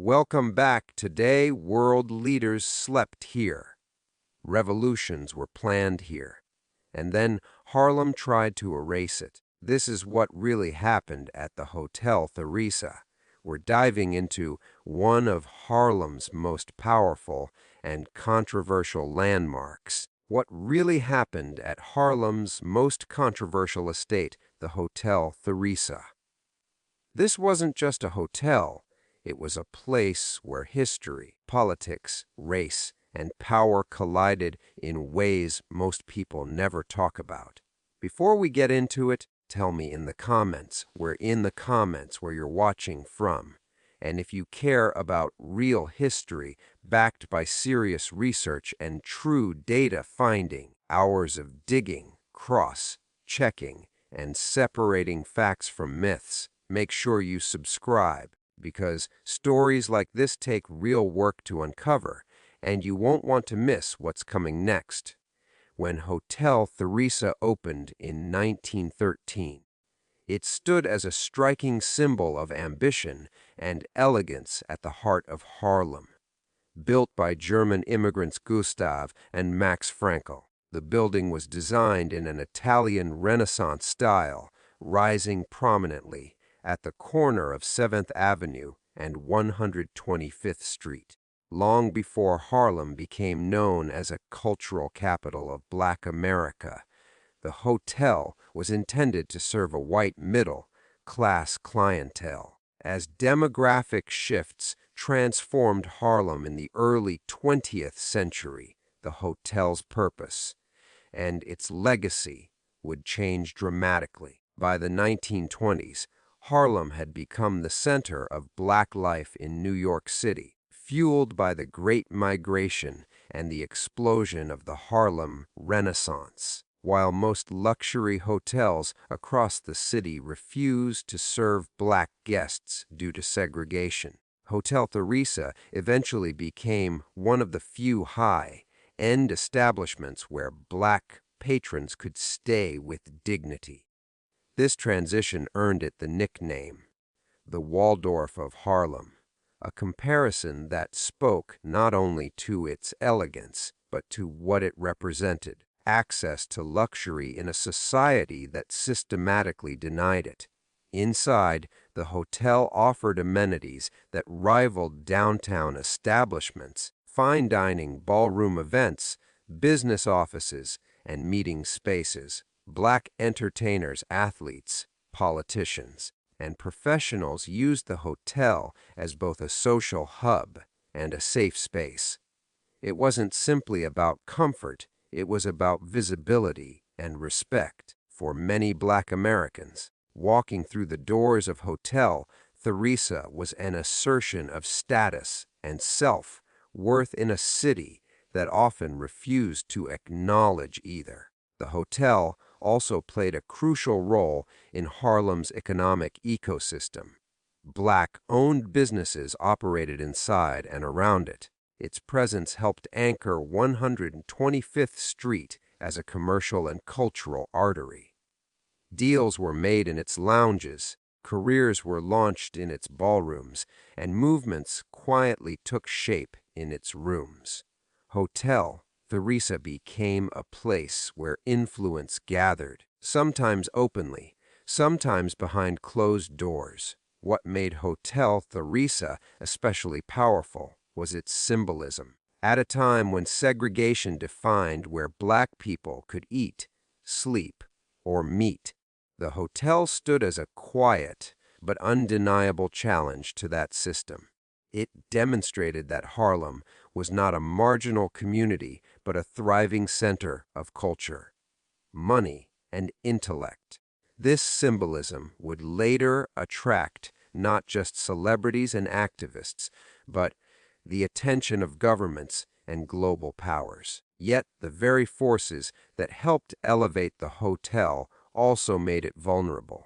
Welcome back. Today, world leaders slept here. Revolutions were planned here. And then Harlem tried to erase it. This is what really happened at the Hotel Theresa. We're diving into one of Harlem's most powerful and controversial landmarks. What really happened at Harlem's most controversial estate, the Hotel Theresa. This wasn't just a hotel. It was a place where history, politics, race, and power collided in ways most people never talk about. Before we get into it, tell me in the comments. We're in the comments where you're watching from. And if you care about real history backed by serious research and true data finding, hours of digging, cross-checking, and separating facts from myths, make sure you subscribe, because stories like this take real work to uncover, and you won't want to miss what's coming next. When Hotel Theresa opened in 1913, it stood as a striking symbol of ambition and elegance at the heart of Harlem. Built by German immigrants Gustav and Max Frankel, the building was designed in an Italian Renaissance style, rising prominently at the corner of 7th Avenue and 125th Street. Long before Harlem became known as a cultural capital of Black America, the hotel was intended to serve a white middle-class clientele. As demographic shifts transformed Harlem in the early 20th century, the hotel's purpose and its legacy would change dramatically. By the 1920s, Harlem had become the center of Black life in New York City, fueled by the Great Migration and the explosion of the Harlem Renaissance. While most luxury hotels across the city refused to serve Black guests due to segregation, Hotel Theresa eventually became one of the few high-end establishments where Black patrons could stay with dignity. This transition earned it the nickname, the Waldorf of Harlem, a comparison that spoke not only to its elegance, but to what it represented: access to luxury in a society that systematically denied it. Inside, the hotel offered amenities that rivaled downtown establishments: fine dining, ballroom events, business offices, and meeting spaces. Black entertainers, athletes, politicians, and professionals used the hotel as both a social hub and a safe space. It wasn't simply about comfort, it was about visibility and respect. For many Black Americans, walking through the doors of Hotel Theresa was an assertion of status and self-worth in a city that often refused to acknowledge either. The hotel also played a crucial role in Harlem's economic ecosystem. Black-owned businesses operated inside and around it. Its presence helped anchor 125th Street as a commercial and cultural artery. Deals were made in its lounges, careers were launched in its ballrooms, and movements quietly took shape in its rooms. Hotel Theresa became a place where influence gathered, sometimes openly, sometimes behind closed doors. What made Hotel Theresa especially powerful was its symbolism. At a time when segregation defined where Black people could eat, sleep, or meet, the hotel stood as a quiet but undeniable challenge to that system. It demonstrated that Harlem was not a marginal community, but a thriving center of culture, money, and intellect. This symbolism would later attract not just celebrities and activists, but the attention of governments and global powers. Yet the very forces that helped elevate the hotel also made it vulnerable.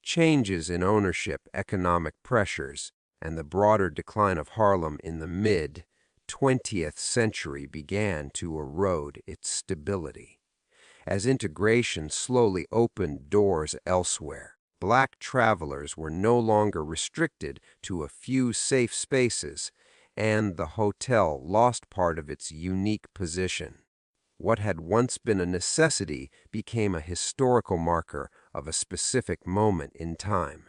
Changes in ownership, economic pressures, and the broader decline of Harlem in the mid-20th century began to erode its stability. As integration slowly opened doors elsewhere, Black travelers were no longer restricted to a few safe spaces, and the hotel lost part of its unique position. What had once been a necessity became a historical marker of a specific moment in time.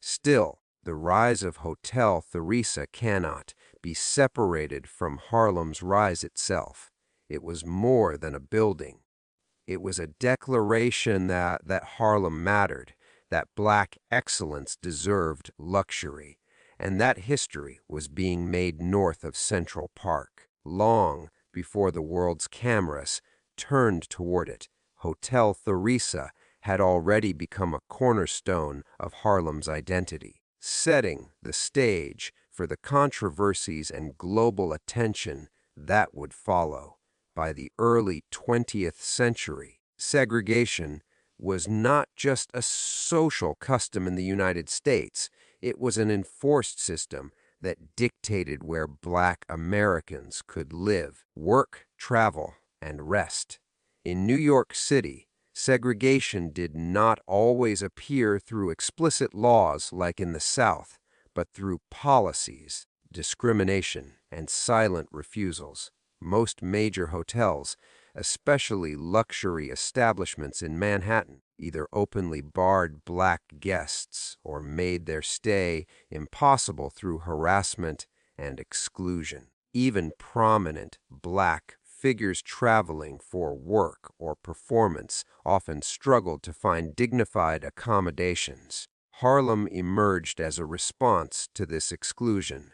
Still, the rise of Hotel Theresa cannot be separated from Harlem's rise itself. It was more than a building. It was a declaration that Harlem mattered, that black excellence deserved luxury, and that history was being made north of Central Park. Long before the world's cameras turned toward it, Hotel Theresa had already become a cornerstone of Harlem's identity, setting the stage for the controversies and global attention that would follow. By the early 20th century, segregation was not just a social custom in the United States, it was an enforced system that dictated where black Americans could live, work, travel, and rest. In New York City, segregation did not always appear through explicit laws like in the South, but through policies, discrimination, and silent refusals. Most major hotels, especially luxury establishments in Manhattan, either openly barred black guests or made their stay impossible through harassment and exclusion. Even prominent black figures traveling for work or performance often struggled to find dignified accommodations. Harlem emerged as a response to this exclusion.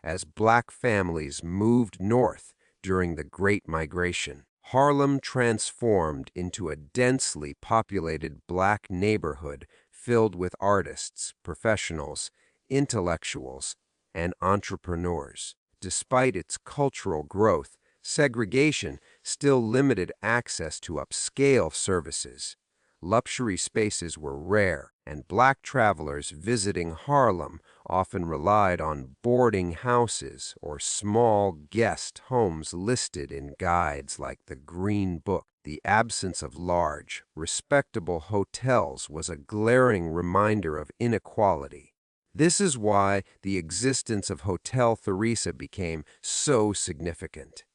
As black families moved north during the Great Migration, Harlem transformed into a densely populated black neighborhood filled with artists, professionals, intellectuals, and entrepreneurs. Despite its cultural growth, segregation still limited access to upscale services. Luxury spaces were rare, and black travelers visiting Harlem often relied on boarding houses or small guest homes listed in guides like the Green Book. The absence of large, respectable hotels was a glaring reminder of inequality. This is why the existence of Hotel Theresa became so significant.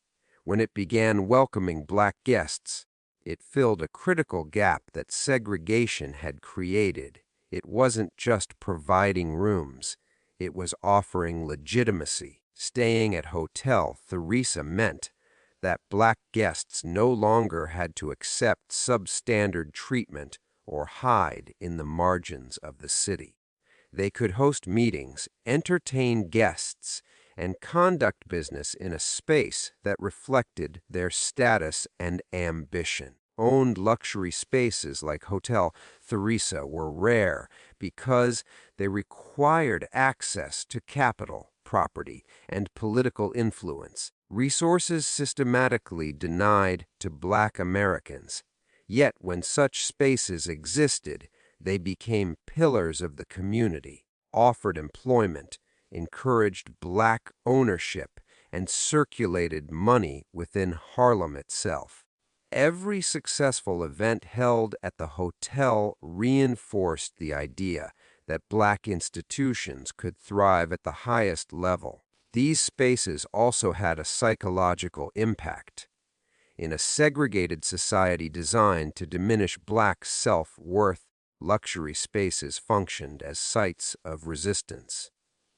When it began welcoming black guests, it filled a critical gap that segregation had created. It wasn't just providing rooms, it was offering legitimacy. Staying at Hotel Theresa meant that black guests no longer had to accept substandard treatment or hide in the margins of the city. They could host meetings, entertain guests, and conduct business in a space that reflected their status and ambition. Owned luxury spaces like Hotel Theresa were rare because they required access to capital, property, and political influence, resources systematically denied to black Americans. Yet when such spaces existed, they became pillars of the community, offered employment, encouraged black ownership, and circulated money within Harlem itself. Every successful event held at the hotel reinforced the idea that black institutions could thrive at the highest level. These spaces also had a psychological impact. In a segregated society designed to diminish black self-worth, luxury spaces functioned as sites of resistance.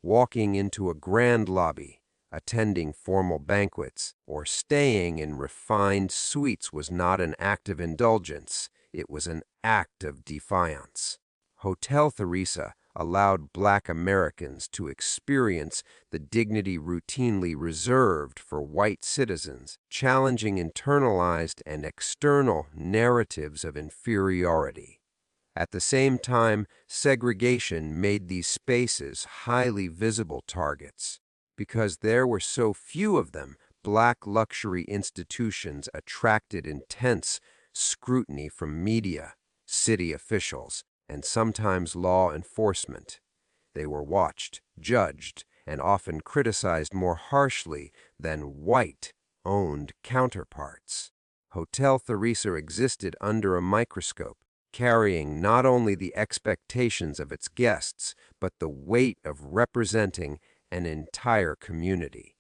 Walking into a grand lobby, attending formal banquets, or staying in refined suites was not an act of indulgence, it was an act of defiance. Hotel Theresa allowed black Americans to experience the dignity routinely reserved for white citizens, challenging internalized and external narratives of inferiority. At the same time, segregation made these spaces highly visible targets. Because there were so few of them, black luxury institutions attracted intense scrutiny from media, city officials, and sometimes law enforcement. They were watched, judged, and often criticized more harshly than white-owned counterparts. Hotel Theresa existed under a microscope. carrying not only the expectations of its guests, but the weight of representing an entire community.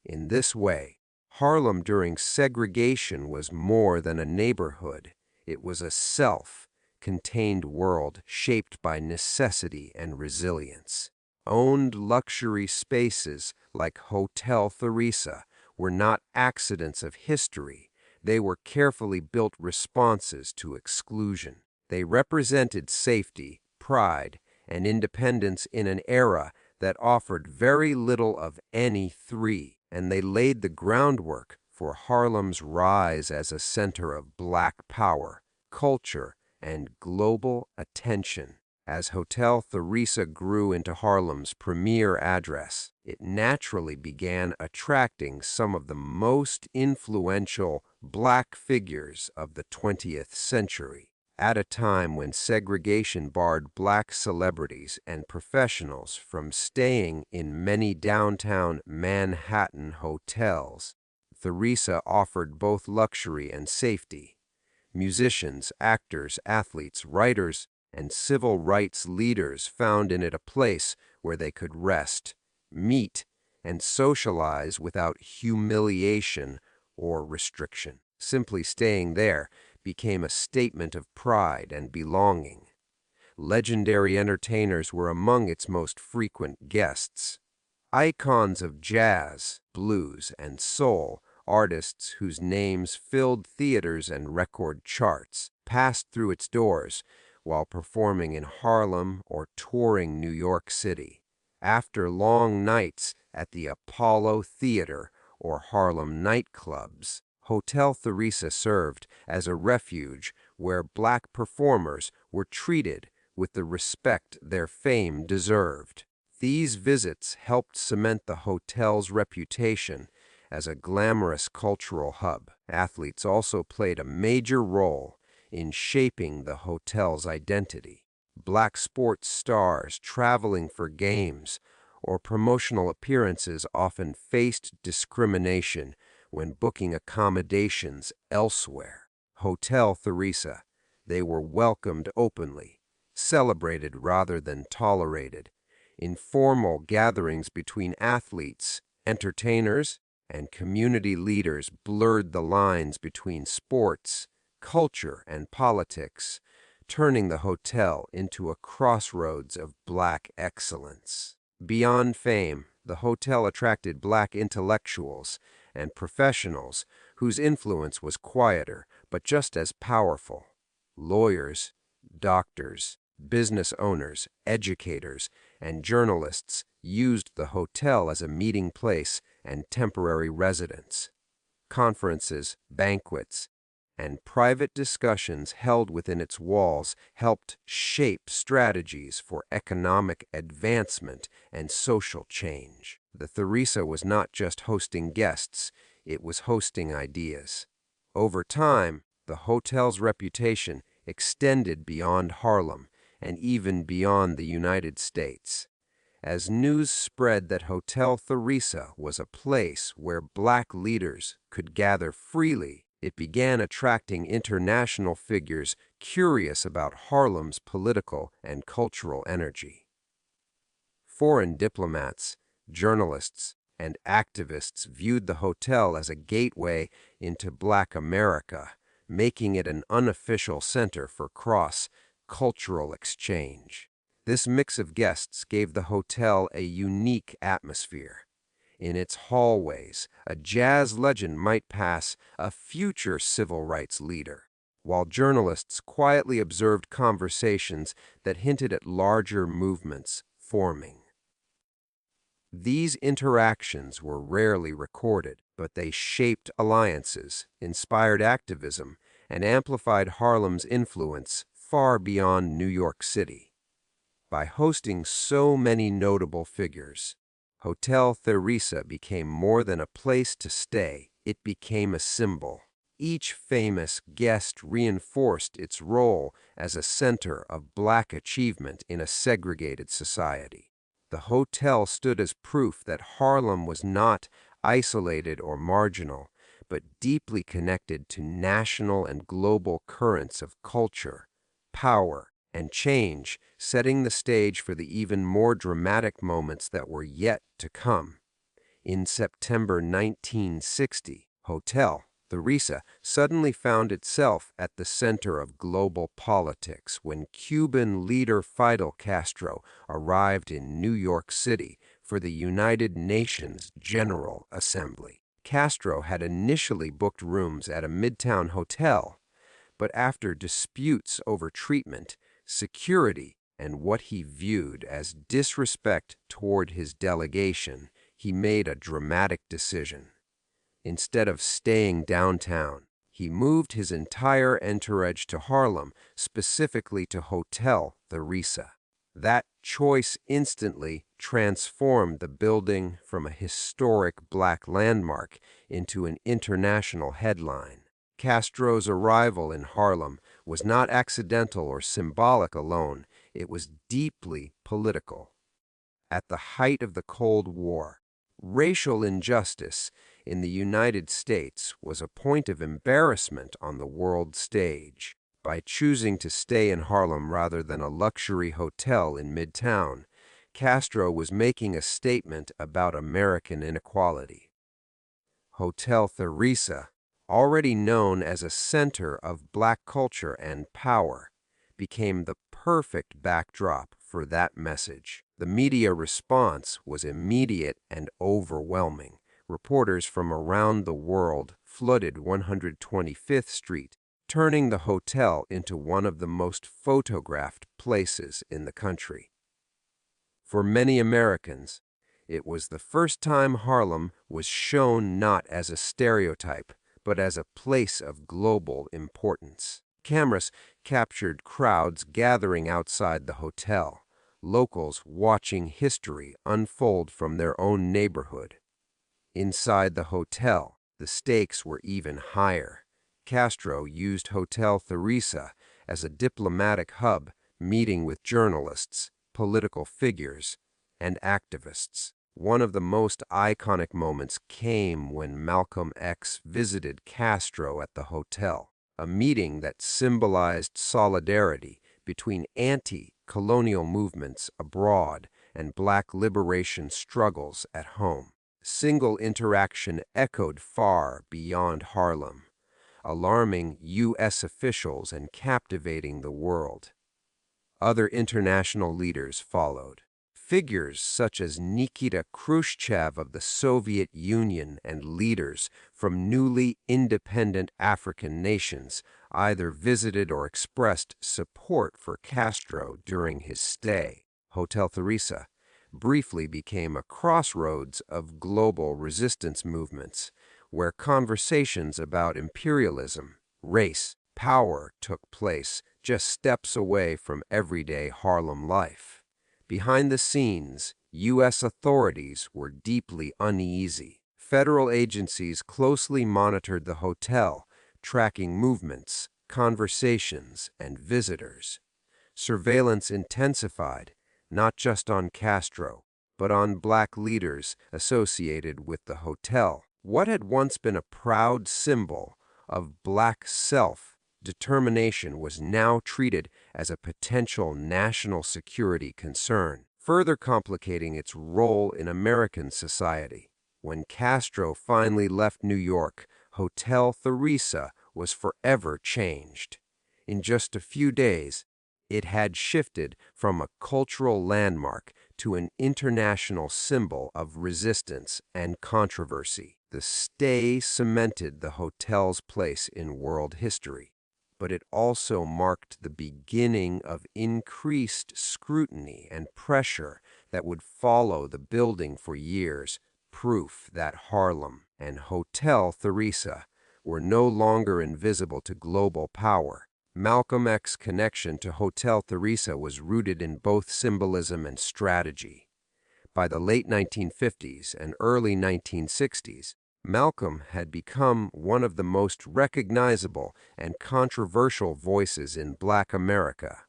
In this way, Harlem during segregation was more than a neighborhood. It was a self-contained world shaped by necessity and resilience. Owned luxury spaces like Hotel Theresa were not accidents of history. They were carefully built responses to exclusion. They represented safety, pride, and independence in an era that offered very little of any three, and they laid the groundwork for Harlem's rise as a center of Black power, culture, and global attention. As Hotel Theresa grew into Harlem's premier address, it naturally began attracting some of the most influential Black figures of the 20th century. At a time when segregation barred Black celebrities and professionals from staying in many downtown Manhattan hotels, Theresa offered both luxury and safety. Musicians, actors, athletes, writers, and civil rights leaders found in it a place where they could rest, meet, and socialize without humiliation or restriction. Simply staying there became a statement of pride and belonging. Legendary entertainers were among its most frequent guests. Icons of jazz, blues, and soul, artists whose names filled theaters and record charts, passed through its doors while performing in Harlem or touring New York City. After long nights at the Apollo Theater or Harlem nightclubs, Hotel Theresa served as a refuge where Black performers were treated with the respect their fame deserved. These visits helped cement the hotel's reputation as a glamorous cultural hub. Athletes also played a major role in shaping the hotel's identity. Black sports stars traveling for games or promotional appearances often faced discrimination when booking accommodations elsewhere. Hotel Theresa, they were welcomed openly, celebrated rather than tolerated. Informal gatherings between athletes, entertainers, and community leaders blurred the lines between sports, culture, and politics, turning the hotel into a crossroads of Black excellence. Beyond fame, the hotel attracted Black intellectuals and professionals whose influence was quieter but just as powerful. Lawyers, doctors, business owners, educators, and journalists used the hotel as a meeting place and temporary residence. Conferences, banquets, and private discussions held within its walls helped shape strategies for economic advancement and social change. The Theresa was not just hosting guests, it was hosting ideas. Over time, the hotel's reputation extended beyond Harlem and even beyond the United States. As news spread that Hotel Theresa was a place where Black leaders could gather freely, it began attracting international figures curious about Harlem's political and cultural energy. Foreign diplomats, journalists, and activists viewed the hotel as a gateway into Black America, making it an unofficial center for cross-cultural exchange. This mix of guests gave the hotel a unique atmosphere. In its hallways, a jazz legend might pass a future civil rights leader, while journalists quietly observed conversations that hinted at larger movements forming. These interactions were rarely recorded, but they shaped alliances, inspired activism, and amplified Harlem's influence far beyond New York City. By hosting so many notable figures, Hotel Theresa became more than a place to stay. It became a symbol. Each famous guest reinforced its role as a center of Black achievement in a segregated society. The hotel stood as proof that Harlem was not isolated or marginal, but deeply connected to national and global currents of culture, power, and change, setting the stage for the even more dramatic moments that were yet to come. In September 1960, Hotel Theresa suddenly found itself at the center of global politics when Cuban leader Fidel Castro arrived in New York City for the United Nations General Assembly. Castro had initially booked rooms at a midtown hotel, but after disputes over treatment, security, and what he viewed as disrespect toward his delegation, he made a dramatic decision. Instead of staying downtown, he moved his entire entourage to Harlem, specifically to Hotel Theresa. That choice instantly transformed the building from a historic black landmark into an international headline. Castro's arrival in Harlem was not accidental or symbolic alone, it was deeply political. At the height of the Cold War, racial injustice in the United States was a point of embarrassment on the world stage. By choosing to stay in Harlem rather than a luxury hotel in Midtown, Castro was making a statement about American inequality. Hotel Theresa, already known as a center of black culture and power, became the perfect backdrop for that message. The media response was immediate and overwhelming. Reporters from around the world flooded 125th Street, turning the hotel into one of the most photographed places in the country. For many Americans, it was the first time Harlem was shown not as a stereotype, but as a place of global importance. Cameras captured crowds gathering outside the hotel, locals watching history unfold from their own neighborhood. Inside the hotel, the stakes were even higher. Castro used Hotel Theresa as a diplomatic hub, meeting with journalists, political figures, and activists. One of the most iconic moments came when Malcolm X visited Castro at the hotel, a meeting that symbolized solidarity between anti-colonial movements abroad and black liberation struggles at home. Single interaction echoed far beyond Harlem, alarming U.S. officials and captivating the world. Other international leaders followed. Figures such as Nikita Khrushchev of the Soviet Union and leaders from newly independent African nations either visited or expressed support for Castro during his stay. Hotel Theresa briefly became a crossroads of global resistance movements, where conversations about imperialism, race, power took place just steps away from everyday Harlem life. Behind the scenes, U.S. authorities were deeply uneasy. Federal agencies closely monitored the hotel, tracking movements, conversations, and visitors. Surveillance intensified, not just on Castro, but on black leaders associated with the hotel. What had once been a proud symbol of black self-determination was now treated as a potential national security concern, further complicating its role in American society. When Castro finally left New York, Hotel Theresa was forever changed. In just a few days, it had shifted from a cultural landmark to an international symbol of resistance and controversy. The stay cemented the hotel's place in world history, but it also marked the beginning of increased scrutiny and pressure that would follow the building for years, proof that Harlem and Hotel Theresa were no longer invisible to global power. Malcolm X's connection to Hotel Theresa was rooted in both symbolism and strategy. By the late 1950s and early 1960s, Malcolm had become one of the most recognizable and controversial voices in Black America.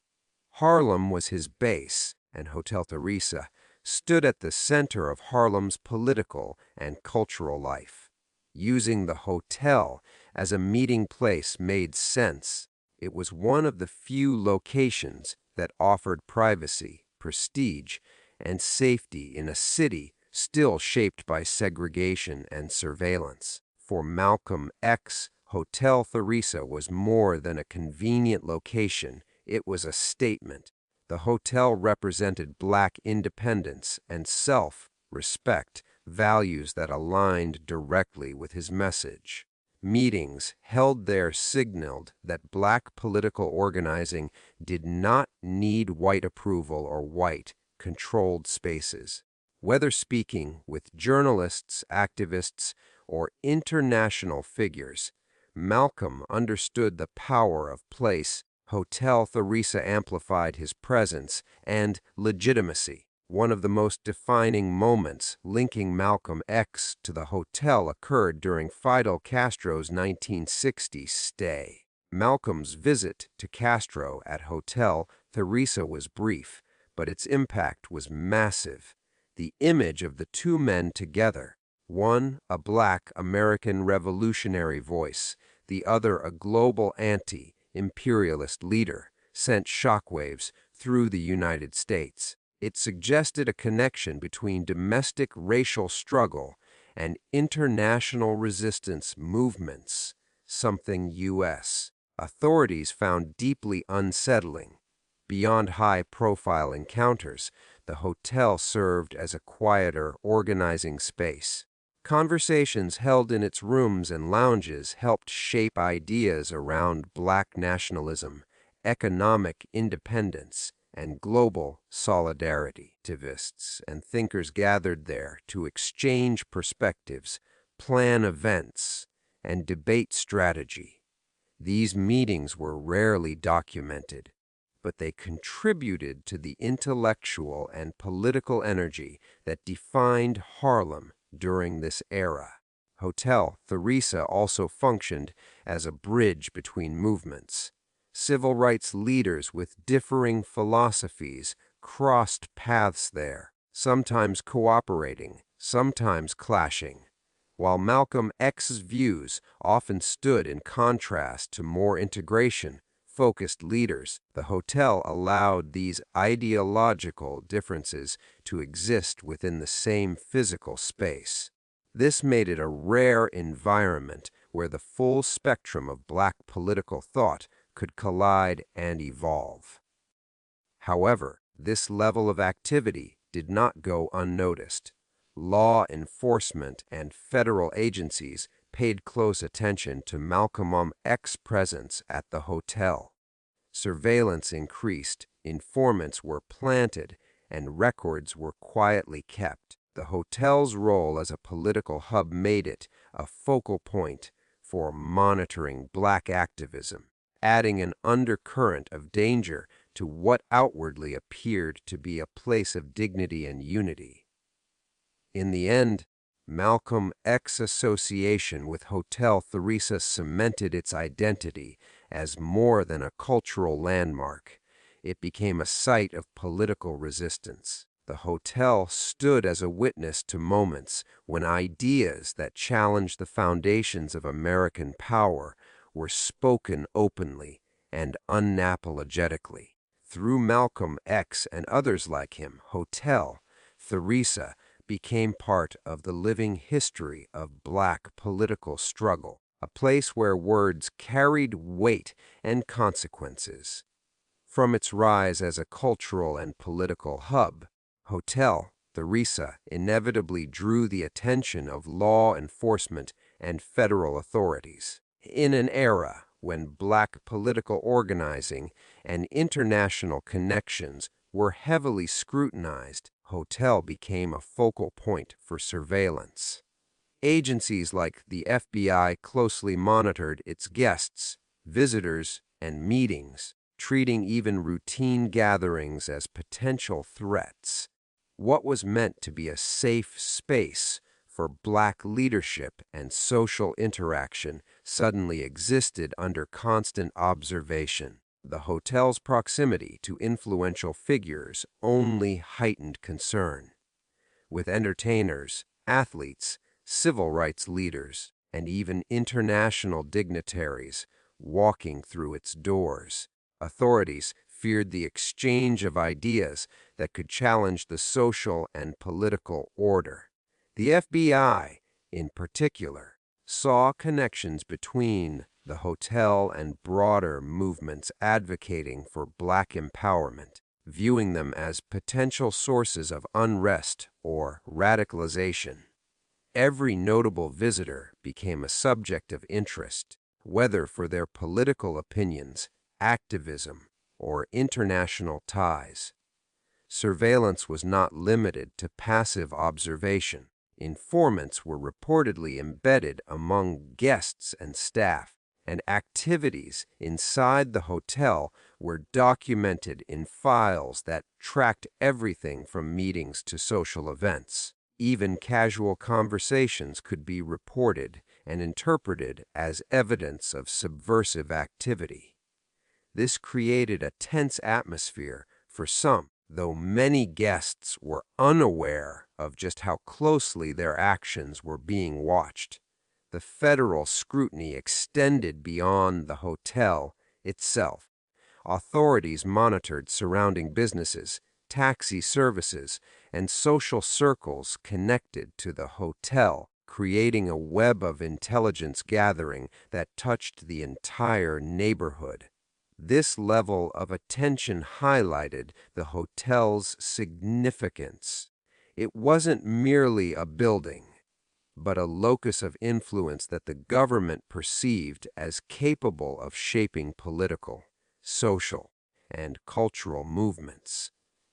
Harlem was his base, and Hotel Theresa stood at the center of Harlem's political and cultural life. Using the hotel as a meeting place made sense. It was one of the few locations that offered privacy, prestige, and safety in a city still shaped by segregation and surveillance. For Malcolm X, Hotel Theresa was more than a convenient location. It was a statement. The hotel represented Black independence and self-respect, values that aligned directly with his message. Meetings held there signaled that Black political organizing did not need white approval or white, controlled spaces. Whether speaking with journalists, activists, or international figures, Malcolm understood the power of place. Hotel Theresa amplified his presence and legitimacy. One of the most defining moments linking Malcolm X to the hotel occurred during Fidel Castro's 1960 stay. Malcolm's visit to Castro at Hotel Theresa was brief, but its impact was massive. The image of the two men together, one a Black American revolutionary voice, the other a global anti-imperialist leader, sent shockwaves through the United States. It suggested a connection between domestic racial struggle and international resistance movements, something U.S. authorities found deeply unsettling. Beyond high-profile encounters, the hotel served as a quieter, organizing space. Conversations held in its rooms and lounges helped shape ideas around Black nationalism, economic independence, and global solidarity. Activists and thinkers gathered there to exchange perspectives, plan events, and debate strategy. These meetings were rarely documented, but they contributed to the intellectual and political energy that defined Harlem during this era. Hotel Theresa also functioned as a bridge between movements. Civil rights leaders with differing philosophies crossed paths there, sometimes cooperating, sometimes clashing. While Malcolm X's views often stood in contrast to more integration-focused leaders, the hotel allowed these ideological differences to exist within the same physical space. This made it a rare environment where the full spectrum of Black political thought could collide and evolve. However, this level of activity did not go unnoticed. Law enforcement and federal agencies paid close attention to Malcolm X's presence at the hotel. Surveillance increased, informants were planted, and records were quietly kept. The hotel's role as a political hub made it a focal point for monitoring Black activism, adding an undercurrent of danger to what outwardly appeared to be a place of dignity and unity. In the end, Malcolm X's association with Hotel Theresa cemented its identity as more than a cultural landmark. It became a site of political resistance. The hotel stood as a witness to moments when ideas that challenged the foundations of American power were spoken openly and unapologetically. Through Malcolm X and others like him, Hotel Theresa became part of the living history of Black political struggle, a place where words carried weight and consequences. From its rise as a cultural and political hub, Hotel Theresa inevitably drew the attention of law enforcement and federal authorities. In an era when Black political organizing and international connections were heavily scrutinized, Hotel became a focal point for surveillance. Agencies like the FBI closely monitored its guests, visitors, and meetings, treating even routine gatherings as potential threats. What was meant to be a safe space for Black leadership and social interaction suddenly existed under constant observation. The hotel's proximity to influential figures only heightened concern. With entertainers, athletes, civil rights leaders, and even international dignitaries walking through its doors. Authorities feared the exchange of ideas that could challenge the social and political order. The FBI, in particular, saw connections between the hotel and broader movements advocating for Black empowerment, viewing them as potential sources of unrest or radicalization. Every notable visitor became a subject of interest, whether for their political opinions, activism, or international ties. Surveillance was not limited to passive observation. Informants were reportedly embedded among guests and staff, and activities inside the hotel were documented in files that tracked everything from meetings to social events. Even casual conversations could be reported and interpreted as evidence of subversive activity. This created a tense atmosphere for some, though many guests were unaware of just how closely their actions were being watched. The federal scrutiny extended beyond the hotel itself. Authorities monitored surrounding businesses, taxi services, and social circles connected to the hotel, creating a web of intelligence gathering that touched the entire neighborhood. This level of attention highlighted the hotel's significance. It wasn't merely a building, but a locus of influence that the government perceived as capable of shaping political, social, and cultural movements.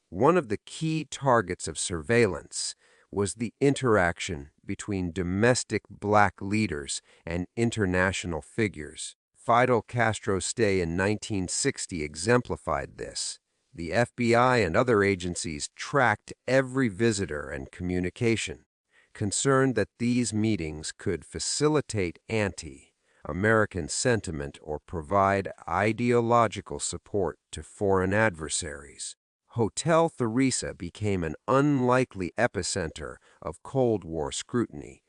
One of the key targets of surveillance was the interaction between domestic Black leaders and international figures. Fidel Castro's stay in 1960 exemplified this. The FBI and other agencies tracked every visitor and communication, concerned that these meetings could facilitate anti-American sentiment or provide ideological support to foreign adversaries. Hotel Theresa became an unlikely epicenter of Cold War scrutiny,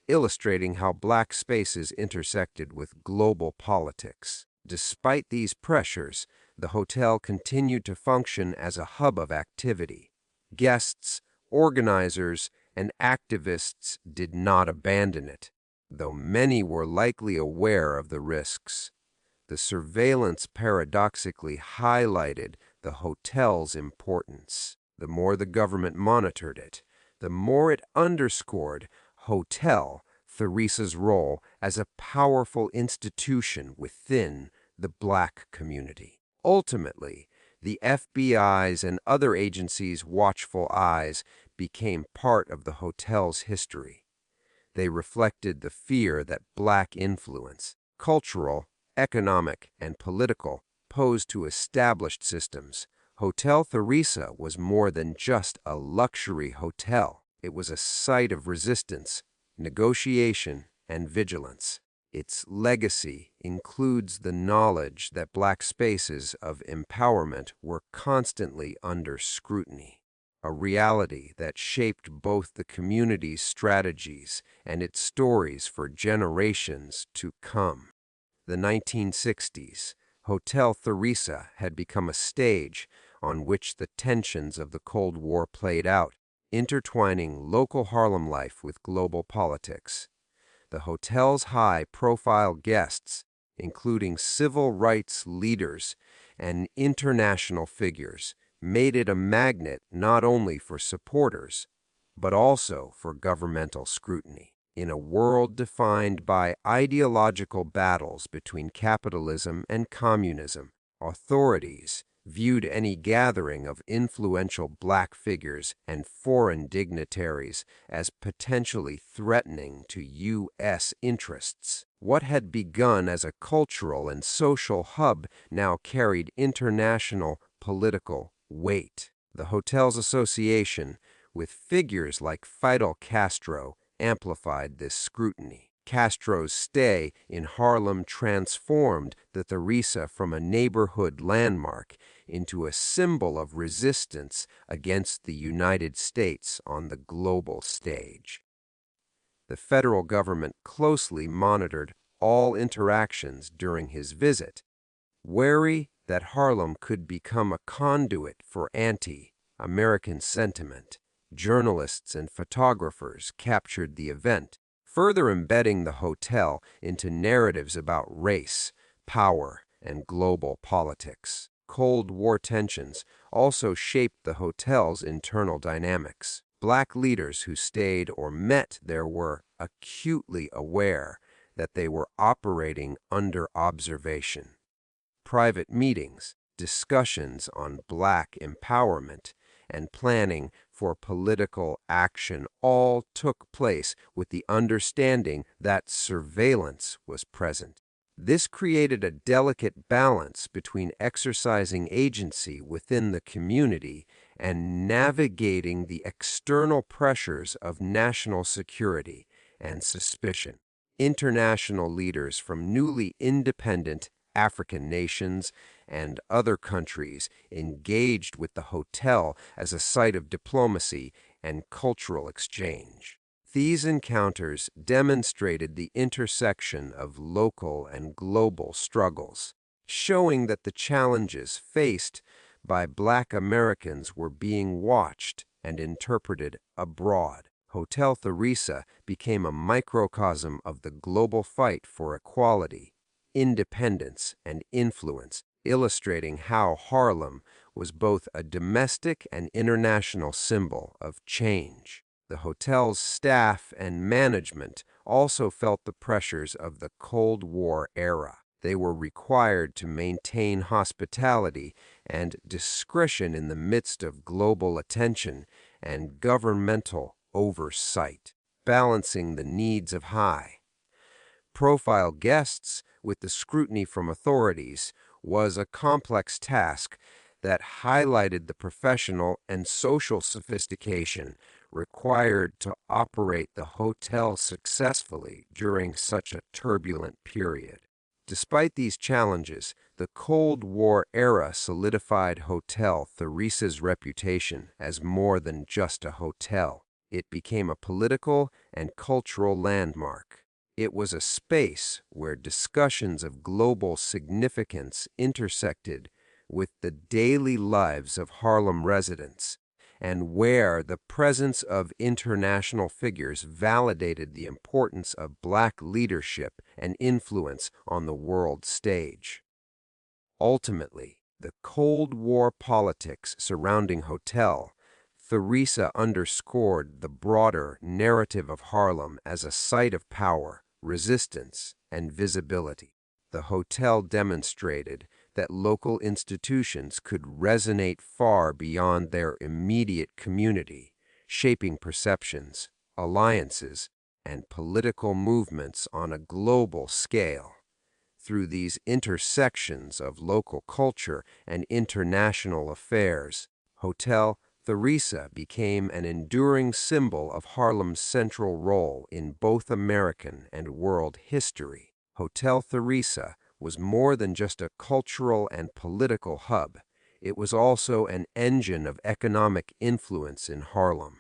illustrating how Black spaces intersected with global politics. Despite these pressures, the hotel continued to function as a hub of activity. Guests, organizers, and activists did not abandon it, though many were likely aware of the risks. The surveillance paradoxically highlighted the hotel's importance. The more the government monitored it, the more it underscored Hotel Theresa's role as a powerful institution within the Black community. Ultimately, the FBI's and other agencies' watchful eyes became part of the hotel's history. They reflected the fear that Black influence, cultural, economic, and political, posed to established systems. Hotel Theresa was more than just a luxury hotel. It was a site of resistance, negotiation, and vigilance. Its legacy includes the knowledge that Black spaces of empowerment were constantly under scrutiny, a reality that shaped both the community's strategies and its stories for generations to come. The 1960s, Hotel Theresa had become a stage on which the tensions of the Cold War played out, intertwining local Harlem life with global politics. The hotel's high-profile guests, including civil rights leaders and international figures, made it a magnet not only for supporters, but also for governmental scrutiny. In a world defined by ideological battles between capitalism and communism, authorities viewed any gathering of influential Black figures and foreign dignitaries as potentially threatening to U.S. interests. What had begun as a cultural and social hub now carried international political weight. The hotel's association with figures like Fidel Castro amplified this scrutiny. Castro's stay in Harlem transformed the Theresa from a neighborhood landmark into a symbol of resistance against the United States on the global stage. The federal government closely monitored all interactions during his visit. Wary that Harlem could become a conduit for anti-American sentiment, journalists and photographers captured the event, further embedding the hotel into narratives about race, power, and global politics. Cold War tensions also shaped the hotel's internal dynamics. Black leaders who stayed or met there were acutely aware that they were operating under observation. Private meetings, discussions on black empowerment, and planning for political action all took place with the understanding that surveillance was present. This created a delicate balance between exercising agency within the community and navigating the external pressures of national security and suspicion. International leaders from newly independent African nations and other countries engaged with the hotel as a site of diplomacy and cultural exchange. These encounters demonstrated the intersection of local and global struggles, showing that the challenges faced by Black Americans were being watched and interpreted abroad. Hotel Theresa became a microcosm of the global fight for equality, independence, and influence, illustrating how Harlem was both a domestic and international symbol of change. The hotel's staff and management also felt the pressures of the Cold War era. They were required to maintain hospitality and discretion in the midst of global attention and governmental oversight, balancing the needs of high-profile guests with the scrutiny from authorities was a complex task that highlighted the professional and social sophistication required to operate the hotel successfully during such a turbulent period. Despite these challenges, the Cold War era solidified Hotel Theresa's reputation as more than just a hotel. It became a political and cultural landmark. It was a space where discussions of global significance intersected with the daily lives of Harlem residents, and where the presence of international figures validated the importance of Black leadership and influence on the world stage. Ultimately, the Cold War politics surrounding Hotel Theresa underscored the broader narrative of Harlem as a site of power, resistance, and visibility. The hotel demonstrated that local institutions could resonate far beyond their immediate community, shaping perceptions, alliances, and political movements on a global scale. Through these intersections of local culture and international affairs, Hotel Theresa became an enduring symbol of Harlem's central role in both American and world history. Hotel Theresa was more than just a cultural and political hub. It was also an engine of economic influence in Harlem.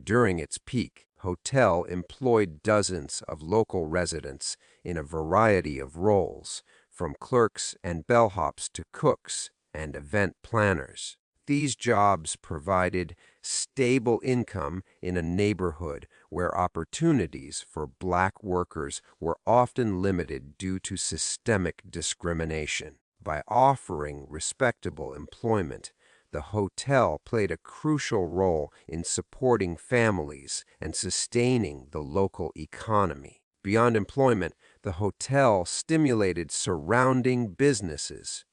During its peak, Hotel employed dozens of local residents in a variety of roles, from clerks and bellhops to cooks and event planners. These jobs provided stable income in a neighborhood where opportunities for Black workers were often limited due to systemic discrimination. By offering respectable employment, the hotel played a crucial role in supporting families and sustaining the local economy. Beyond employment, the hotel stimulated surrounding businesses.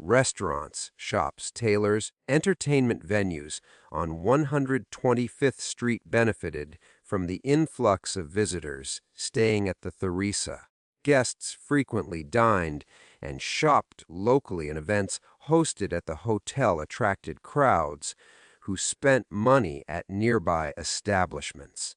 Restaurants, shops, tailors, entertainment venues on 125th Street benefited from the influx of visitors staying at the Theresa. Guests frequently dined and shopped locally, and events hosted at the hotel attracted crowds who spent money at nearby establishments.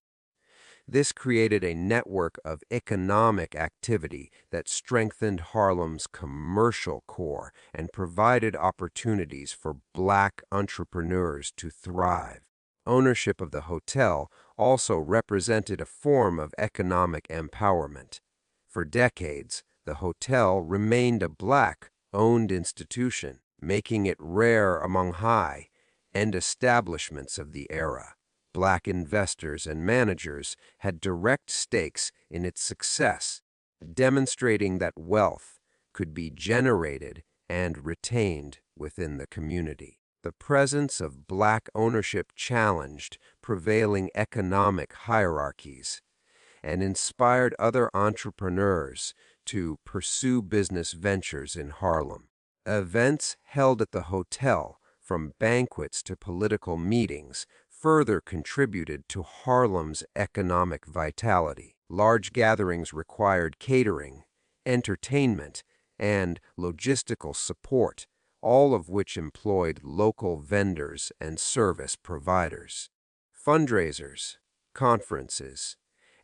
This created a network of economic activity that strengthened Harlem's commercial core and provided opportunities for Black entrepreneurs to thrive. Ownership of the hotel also represented a form of economic empowerment. For decades, the hotel remained a Black-owned institution, making it rare among high-end establishments of the era. Black investors and managers had direct stakes in its success, demonstrating that wealth could be generated and retained within the community. The presence of Black ownership challenged prevailing economic hierarchies and inspired other entrepreneurs to pursue business ventures in Harlem. Events held at the hotel, from banquets to political meetings, further contributed to Harlem's economic vitality. Large gatherings required catering, entertainment, and logistical support, all of which employed local vendors and service providers. Fundraisers, conferences,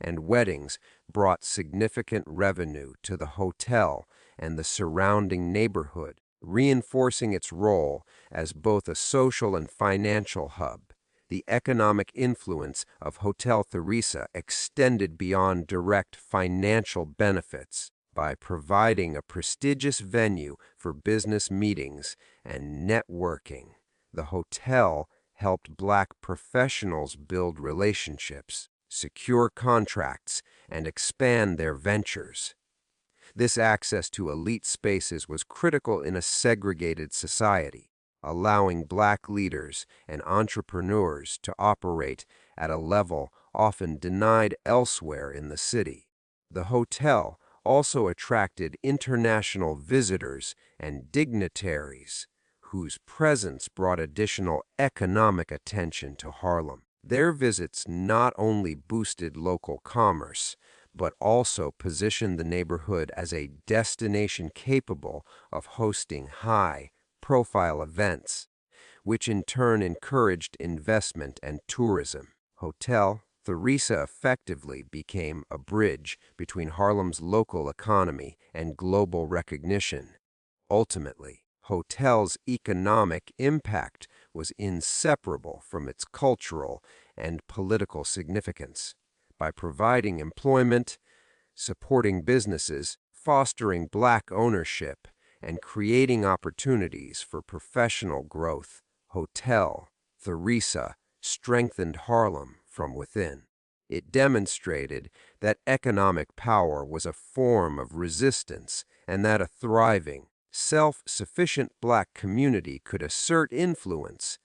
and weddings brought significant revenue to the hotel and the surrounding neighborhood, reinforcing its role as both a social and financial hub. The economic influence of Hotel Theresa extended beyond direct financial benefits. By providing a prestigious venue for business meetings and networking, the hotel helped Black professionals build relationships, secure contracts, and expand their ventures. This access to elite spaces was critical in a segregated society, allowing Black leaders and entrepreneurs to operate at a level often denied elsewhere in the city. The hotel also attracted international visitors and dignitaries, whose presence brought additional economic attention to Harlem. Their visits not only boosted local commerce, but also positioned the neighborhood as a destination capable of hosting high-profile events, which in turn encouraged investment and tourism. Hotel Theresa effectively became a bridge between Harlem's local economy and global recognition. Ultimately, hotel's economic impact was inseparable from its cultural and political significance. By providing employment, supporting businesses, fostering Black ownership, and creating opportunities for professional growth, Hotel Theresa strengthened Harlem from within. It demonstrated that economic power was a form of resistance and that a thriving, self-sufficient Black community could assert influence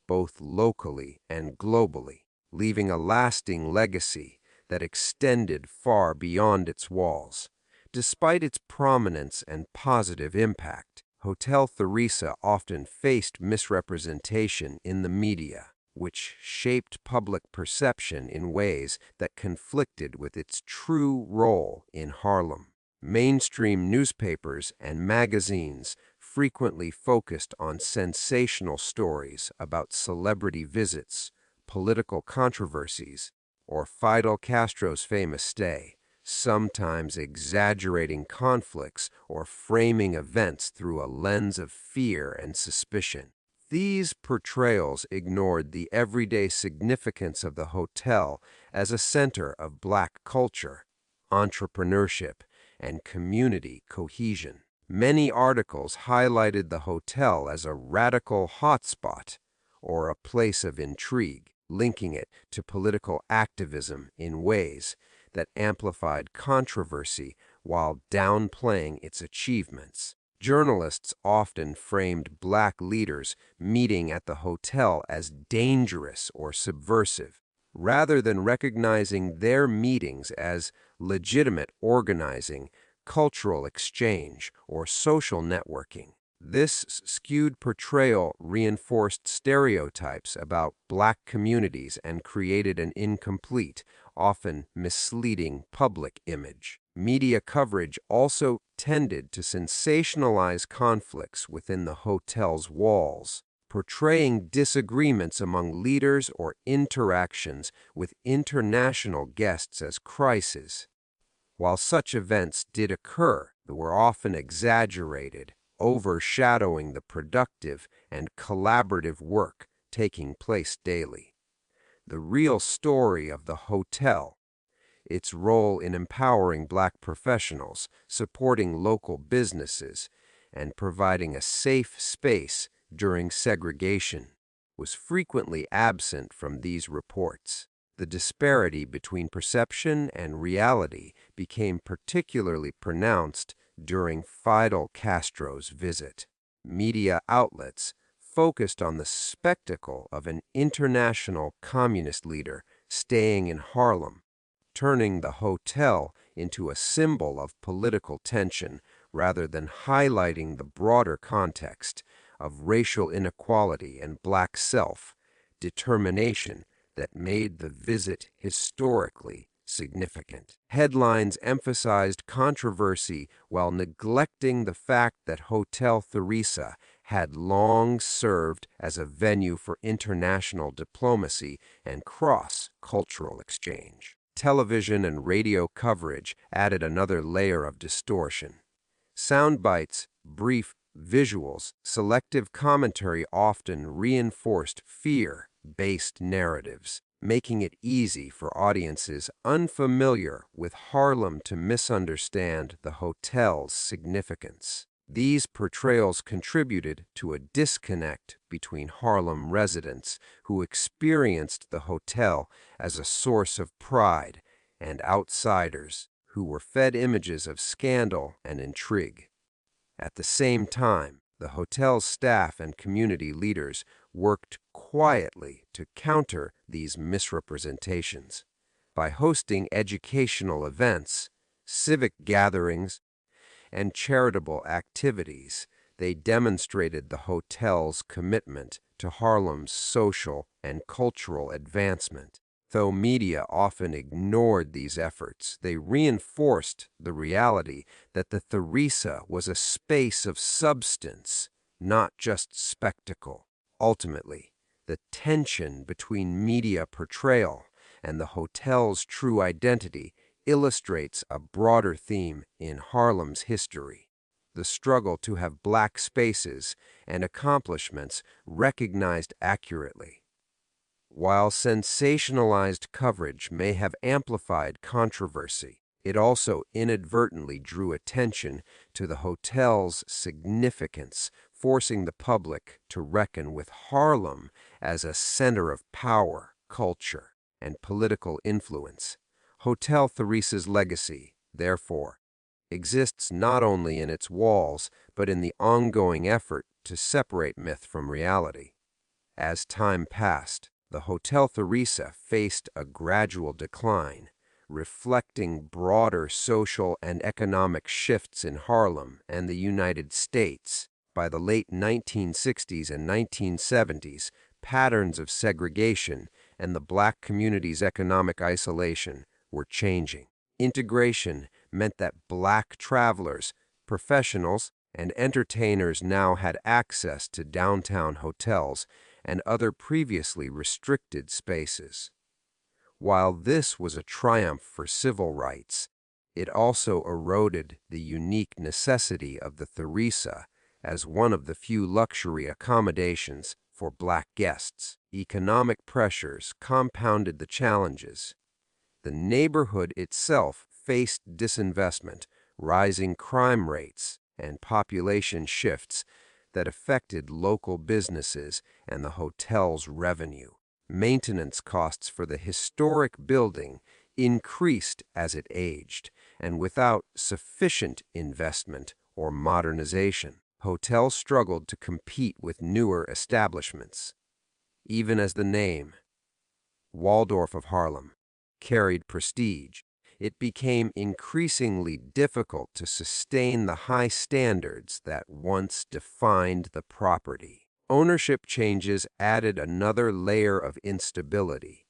both locally and globally, leaving a lasting legacy that extended far beyond its walls. Despite its prominence and positive impact, Hotel Theresa often faced misrepresentation in the media, which shaped public perception in ways that conflicted with its true role in Harlem. Mainstream newspapers and magazines frequently focused on sensational stories about celebrity visits, political controversies, or Fidel Castro's famous stay, sometimes exaggerating conflicts or framing events through a lens of fear and suspicion. These portrayals ignored the everyday significance of the hotel as a center of Black culture, entrepreneurship, and community cohesion. Many articles highlighted the hotel as a radical hotspot or a place of intrigue, linking it to political activism in ways that amplified controversy while downplaying its achievements. Journalists often framed Black leaders meeting at the hotel as dangerous or subversive, rather than recognizing their meetings as legitimate organizing, cultural exchange, or social networking. This skewed portrayal reinforced stereotypes about Black communities and created an incomplete, often misleading public image. Media coverage also tended to sensationalize conflicts within the hotel's walls, portraying disagreements among leaders or interactions with international guests as crises. While such events did occur, they were often exaggerated, overshadowing the productive and collaborative work taking place daily. The real story of the hotel its role in empowering Black professionals, supporting local businesses, and providing a safe space during segregation was frequently absent from these reports. The disparity between perception and reality became particularly pronounced during Fidel Castro's visit. Media outlets focused on the spectacle of an international communist leader staying in Harlem, turning the hotel into a symbol of political tension rather than highlighting the broader context of racial inequality and Black self-determination that made the visit historically significant. Headlines emphasized controversy while neglecting the fact that Hotel Theresa had long served as a venue for international diplomacy and cross-cultural exchange. Television and radio coverage added another layer of distortion. Sound bites, brief visuals, selective commentary often reinforced fear-based narratives, making it easy for audiences unfamiliar with Harlem to misunderstand the hotel's significance. These portrayals contributed to a disconnect between Harlem residents who experienced the hotel as a source of pride and outsiders who were fed images of scandal and intrigue. At the same time, the hotel's staff and community leaders worked quietly to counter these misrepresentations. By hosting educational events, civic gatherings, and charitable activities, they demonstrated the hotel's commitment to Harlem's social and cultural advancement. Though media often ignored these efforts, they reinforced the reality that the Theresa was a space of substance, not just spectacle. Ultimately, the tension between media portrayal and the hotel's true identity illustrates a broader theme in Harlem's history: the struggle to have Black spaces and accomplishments recognized accurately. While sensationalized coverage may have amplified controversy, it also inadvertently drew attention to the hotel's significance, forcing the public to reckon with Harlem as a center of power, culture, and political influence. Hotel Theresa's legacy, therefore, exists not only in its walls, but in the ongoing effort to separate myth from reality. As time passed, the Hotel Theresa faced a gradual decline, reflecting broader social and economic shifts in Harlem and the United States. By the late 1960s and 1970s, patterns of segregation and the Black community's economic isolation were changing. Integration meant that Black travelers, professionals, and entertainers now had access to downtown hotels and other previously restricted spaces. While this was a triumph for civil rights, it also eroded the unique necessity of the Theresa as one of the few luxury accommodations for Black guests. Economic pressures compounded the challenges. The neighborhood itself faced disinvestment, rising crime rates, and population shifts that affected local businesses and the hotel's revenue. Maintenance costs for the historic building increased as it aged, and without sufficient investment or modernization, hotels struggled to compete with newer establishments. Even as the name, Waldorf of Harlem, carried prestige, it became increasingly difficult to sustain the high standards that once defined the property. Ownership changes added another layer of instability.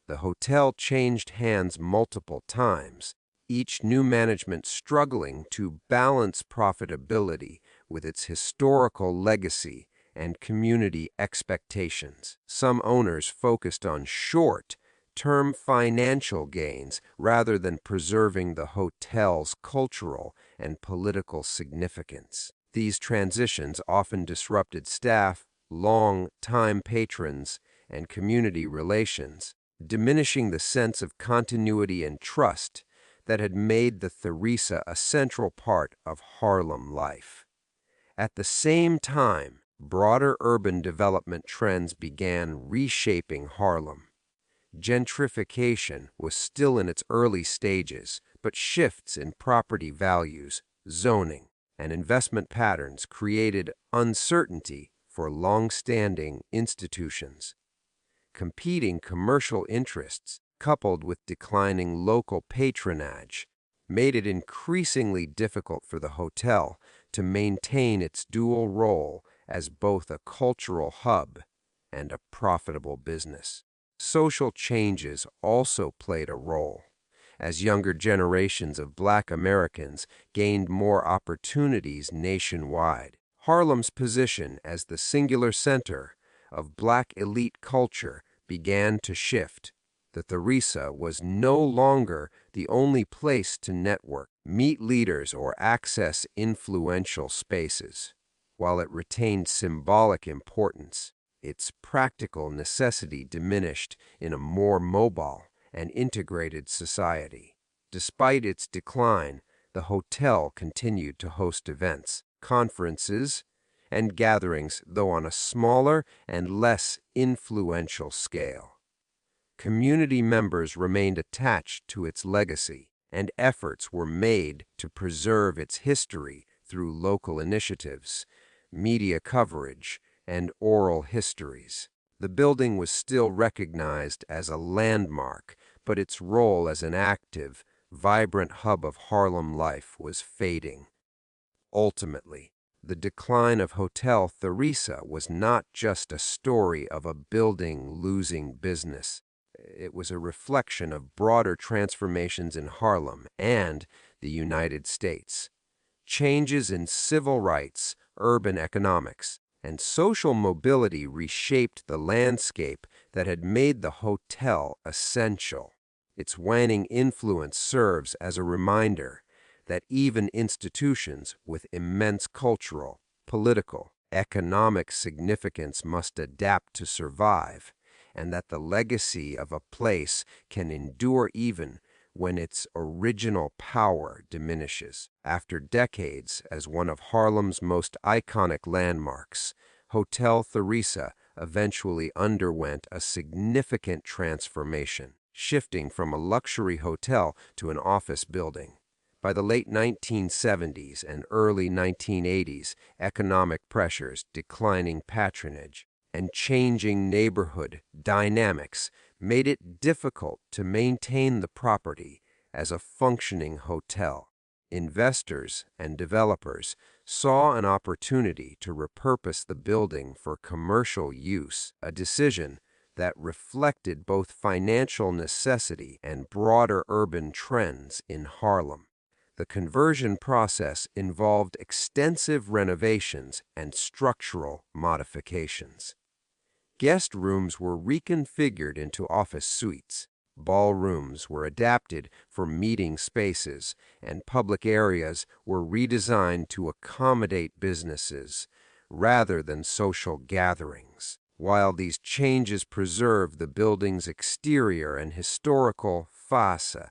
The hotel changed hands multiple times, each new management struggling to balance profitability with its historical legacy and community expectations. Some owners focused on short-term financial gains rather than preserving the hotel's cultural and political significance. These transitions often disrupted staff, long-time patrons, and community relations, diminishing the sense of continuity and trust that had made the Theresa a central part of Harlem life. At the same time, broader urban development trends began reshaping Harlem. Gentrification was still in its early stages, but shifts in property values, zoning, and investment patterns created uncertainty for long-standing institutions. Competing commercial interests, coupled with declining local patronage, made it increasingly difficult for the hotel to maintain its dual role as both a cultural hub and a profitable business. Social changes also played a role, as younger generations of Black Americans gained more opportunities nationwide. Harlem's position as the singular center of Black elite culture began to shift. The Theresa was no longer the only place to network, meet leaders, or access influential spaces. While it retained symbolic importance, its practical necessity diminished in a more mobile and integrated society. Despite its decline, the hotel continued to host events, conferences, and gatherings, though on a smaller and less influential scale. Community members remained attached to its legacy, and efforts were made to preserve its history through local initiatives, media coverage, and oral histories. The building was still recognized as a landmark, but its role as an active, vibrant hub of Harlem life was fading. Ultimately, the decline of Hotel Theresa was not just a story of a building losing business. It was a reflection of broader transformations in Harlem and the United States. Changes in civil rights, urban economics, and social mobility reshaped the landscape that had made the hotel essential. Its waning influence serves as a reminder that even institutions with immense cultural, political, economic significance must adapt to survive, and that the legacy of a place can endure even when its original power diminishes. After decades as one of Harlem's most iconic landmarks, Hotel Theresa eventually underwent a significant transformation, shifting from a luxury hotel to an office building. By the late 1970s and early 1980s, economic pressures, declining patronage, and changing neighborhood dynamics made it difficult to maintain the property as a functioning hotel. Investors and developers saw an opportunity to repurpose the building for commercial use, a decision that reflected both financial necessity and broader urban trends in Harlem. The conversion process involved extensive renovations and structural modifications. Guest rooms were reconfigured into office suites, ballrooms were adapted for meeting spaces, and public areas were redesigned to accommodate businesses rather than social gatherings. While these changes preserved the building's exterior and historical facade,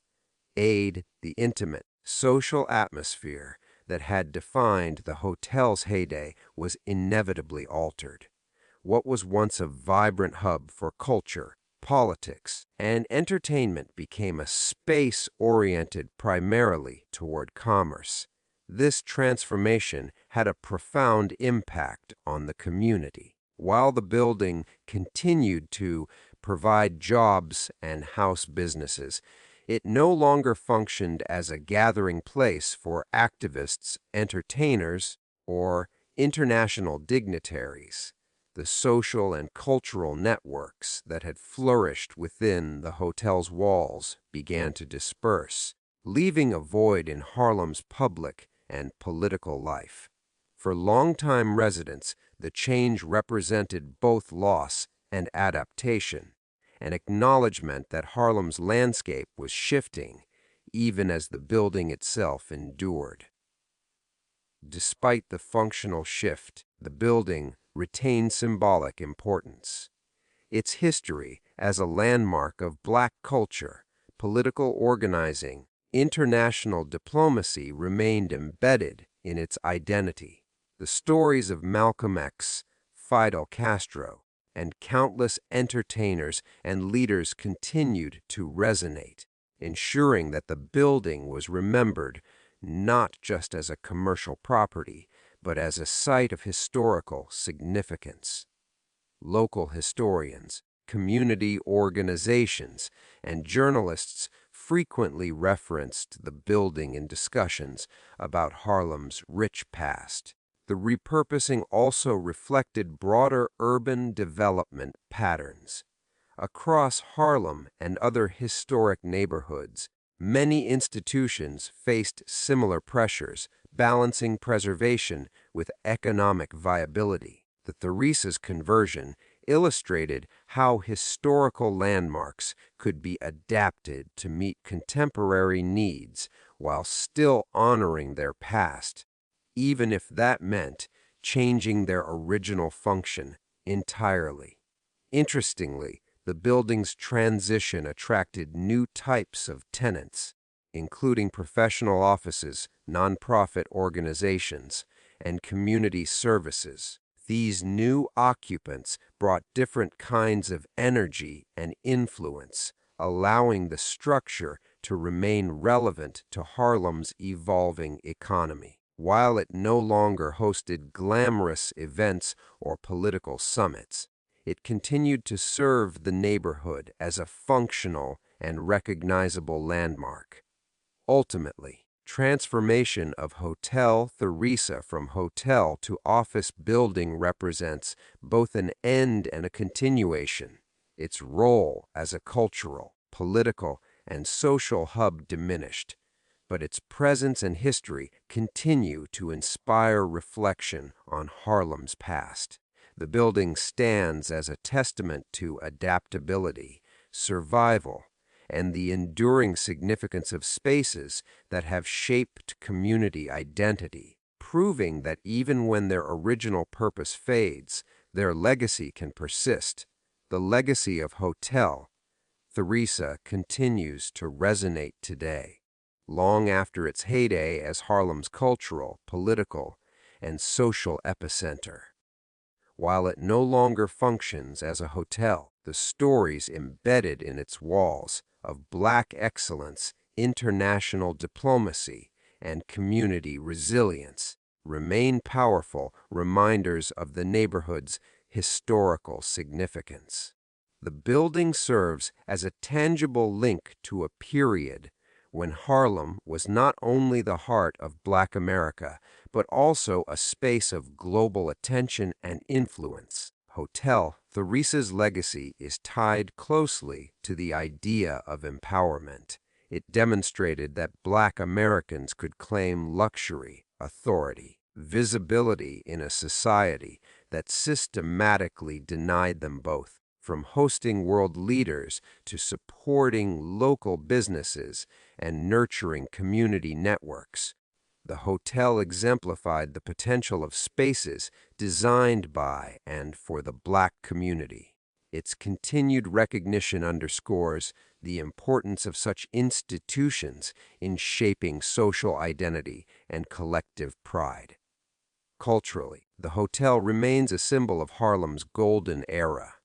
the intimate, social atmosphere that had defined the hotel's heyday was inevitably altered. What was once a vibrant hub for culture, politics, and entertainment became a space oriented primarily toward commerce. This transformation had a profound impact on the community. While the building continued to provide jobs and house businesses, it no longer functioned as a gathering place for activists, entertainers, or international dignitaries. The social and cultural networks that had flourished within the hotel's walls began to disperse, leaving a void in Harlem's public and political life. For longtime residents, the change represented both loss and adaptation, an acknowledgement that Harlem's landscape was shifting even as the building itself endured. Despite the functional shift, the building retained symbolic importance. Its history as a landmark of Black culture, political organizing, international diplomacy remained embedded in its identity. The stories of Malcolm X, Fidel Castro, and countless entertainers and leaders continued to resonate, ensuring that the building was remembered not just as a commercial property, but as a site of historical significance. Local historians, community organizations, and journalists frequently referenced the building in discussions about Harlem's rich past. The repurposing also reflected broader urban development patterns. Across Harlem and other historic neighborhoods, many institutions faced similar pressures, balancing preservation with economic viability. The Theresa's conversion illustrated how historical landmarks could be adapted to meet contemporary needs while still honoring their past, even if that meant changing their original function entirely. Interestingly, the building's transition attracted new types of tenants, including professional offices, nonprofit organizations, and community services. These new occupants brought different kinds of energy and influence, allowing the structure to remain relevant to Harlem's evolving economy. While it no longer hosted glamorous events or political summits, it continued to serve the neighborhood as a functional and recognizable landmark. Ultimately, transformation of Hotel Theresa from hotel to office building represents both an end and a continuation. Its role as a cultural, political, and social hub diminished, but its presence and history continue to inspire reflection on Harlem's past. The building stands as a testament to adaptability, survival, and the enduring significance of spaces that have shaped community identity, proving that even when their original purpose fades, their legacy can persist. The legacy of Hotel Theresa continues to resonate today, long after its heyday as Harlem's cultural, political, and social epicenter. While it no longer functions as a hotel, the stories embedded in its walls of Black excellence, international diplomacy, and community resilience remain powerful reminders of the neighborhood's historical significance. The building serves as a tangible link to a period when Harlem was not only the heart of Black America, but also a space of global attention and influence. Hotel Theresa's legacy is tied closely to the idea of empowerment. It demonstrated that Black Americans could claim luxury, authority, visibility in a society that systematically denied them both. From hosting world leaders to supporting local businesses and nurturing community networks, the hotel exemplified the potential of spaces designed by and for the Black community. Its continued recognition underscores the importance of such institutions in shaping social identity and collective pride. Culturally, the hotel remains a symbol of Harlem's golden era.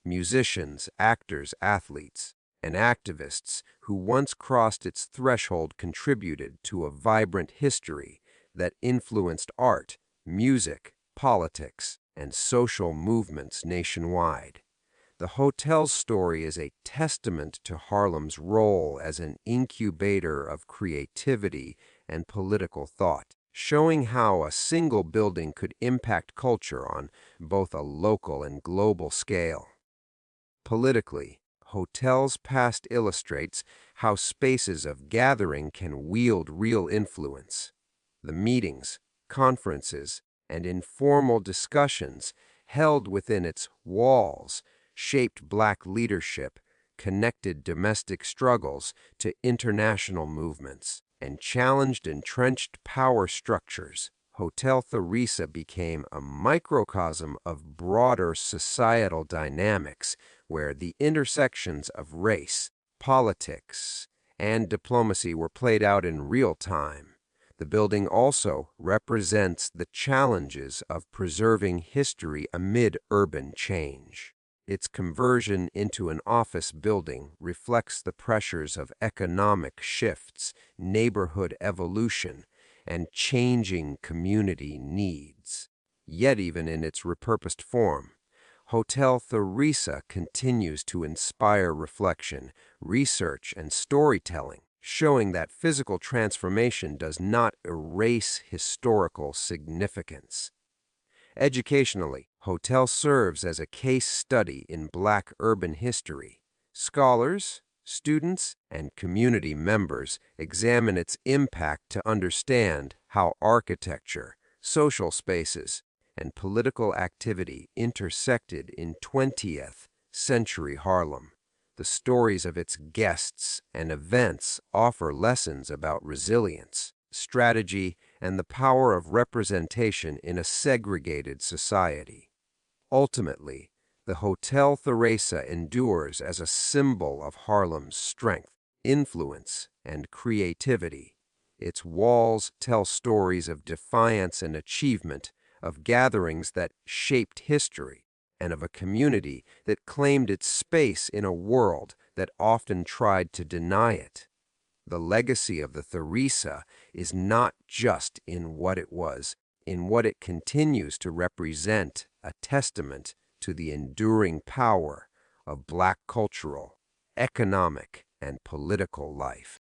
Musicians, actors, athletes, and activists who once crossed its threshold contributed to a vibrant history that influenced art, music, politics, and social movements nationwide. The hotel's story is a testament to Harlem's role as an incubator of creativity and political thought, showing how a single building could impact culture on both a local and global scale. Politically, Hotel's past illustrates how spaces of gathering can wield real influence. The meetings, conferences, and informal discussions held within its walls shaped Black leadership, connected domestic struggles to international movements, and challenged entrenched power structures. Hotel Theresa became a microcosm of broader societal dynamics where the intersections of race, politics, and diplomacy were played out in real time. The building also represents the challenges of preserving history amid urban change. Its conversion into an office building reflects the pressures of economic shifts, neighborhood evolution, and changing community needs. Yet even in its repurposed form, Hotel Theresa continues to inspire reflection, research, and storytelling, showing that physical transformation does not erase historical significance. Educationally, Hotel serves as a case study in Black urban history. Scholars, students, and community members examine its impact to understand how architecture, social spaces, and political activity intersected in 20th century Harlem. The stories of its guests and events offer lessons about resilience, strategy, and the power of representation in a segregated society. Ultimately, the Hotel Theresa endures as a symbol of Harlem's strength, influence, and creativity. Its walls tell stories of defiance and achievement, of gatherings that shaped history, and of a community that claimed its space in a world that often tried to deny it. The legacy of the Theresa is not just in what it was, in what it continues to represent, a testament to the enduring power of Black cultural, economic, and political life.